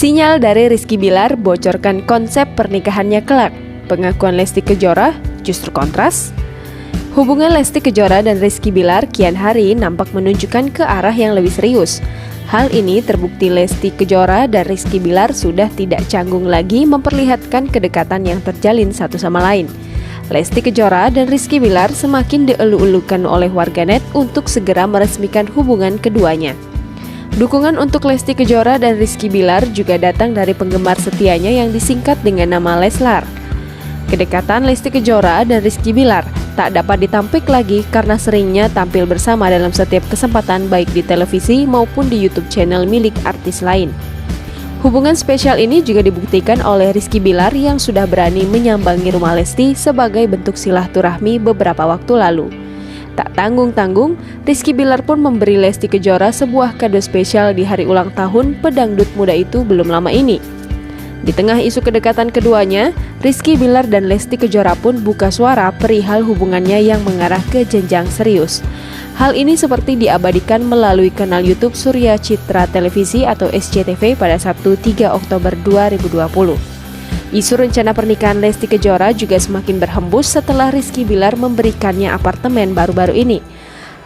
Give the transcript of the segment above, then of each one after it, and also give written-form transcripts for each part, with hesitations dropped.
Sinyal dari Rizky Bilar bocorkan konsep pernikahannya kelak. Pengakuan Lesti Kejora justru kontras. Hubungan Lesti Kejora dan Rizky Bilar kian hari nampak menunjukkan ke arah yang lebih serius. Hal ini terbukti Lesti Kejora dan Rizky Bilar sudah tidak canggung lagi memperlihatkan kedekatan yang terjalin satu sama lain. Lesti Kejora dan Rizky Bilar semakin dielu-elukan oleh warganet untuk segera meresmikan hubungan keduanya. Dukungan untuk Lesti Kejora dan Rizky Bilar juga datang dari penggemar setianya yang disingkat dengan nama Leslar. Kedekatan Lesti Kejora dan Rizky Bilar tak dapat ditampik lagi karena seringnya tampil bersama dalam setiap kesempatan baik di televisi maupun di YouTube channel milik artis lain. Hubungan spesial ini juga dibuktikan oleh Rizky Bilar yang sudah berani menyambangi rumah Lesti sebagai bentuk silaturahmi beberapa waktu lalu. Tak tanggung-tanggung, Rizky Bilar pun memberi Lesti Kejora sebuah kado spesial di hari ulang tahun pedangdut muda itu belum lama ini. Di tengah isu kedekatan keduanya, Rizky Bilar dan Lesti Kejora pun buka suara perihal hubungannya yang mengarah ke jenjang serius. Hal ini seperti diabadikan melalui kanal YouTube Surya Citra Televisi atau SCTV pada Sabtu 3 Oktober 2020. Isu rencana pernikahan Lesti Kejora juga semakin berhembus setelah Rizky Bilar memberikannya apartemen baru-baru ini.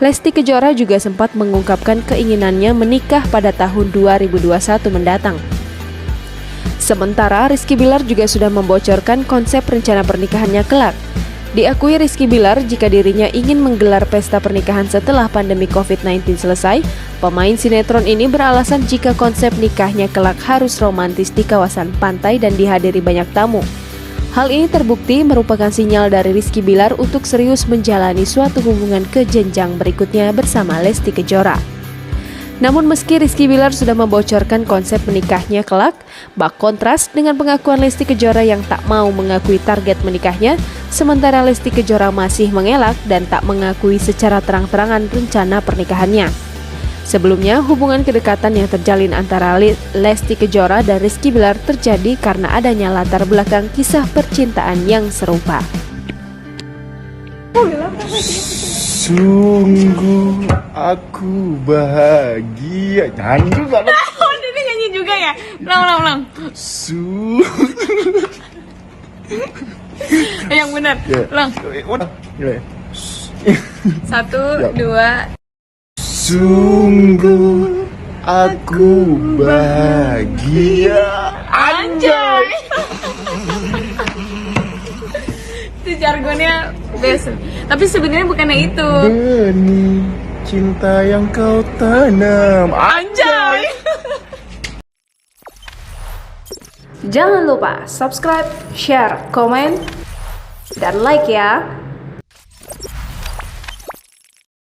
Lesti Kejora juga sempat mengungkapkan keinginannya menikah pada tahun 2021 mendatang. Sementara Rizky Bilar juga sudah membocorkan konsep rencana pernikahannya kelak. Diakui Rizky Bilar jika dirinya ingin menggelar pesta pernikahan setelah pandemi COVID-19 selesai, pemain sinetron ini beralasan jika konsep nikahnya kelak harus romantis di kawasan pantai dan dihadiri banyak tamu. Hal ini terbukti merupakan sinyal dari Rizky Bilar untuk serius menjalani suatu hubungan ke jenjang berikutnya bersama Lesti Kejora. Namun meski Rizky Bilar sudah membocorkan konsep menikahnya kelak, bak kontras dengan pengakuan Lesti Kejora yang tak mau mengakui target menikahnya, sementara Lesti Kejora masih mengelak dan tak mengakui secara terang-terangan rencana pernikahannya. Sebelumnya, hubungan kedekatan yang terjalin antara Lesti Kejora dan Rizky Bilar terjadi karena adanya latar belakang kisah percintaan yang serupa. Sungguh aku bahagia. Nyanyi juga dong. Oh, dia nyanyi juga ya? Ulang. Yang benar. Ulang. 1, 2. Sungguh aku bahagia. Anjay. Itu jargonnya best. Tapi sebenarnya bukannya itu. Benih cinta yang kau tanam. Anjay. Jangan lupa subscribe, share, komen, dan like ya.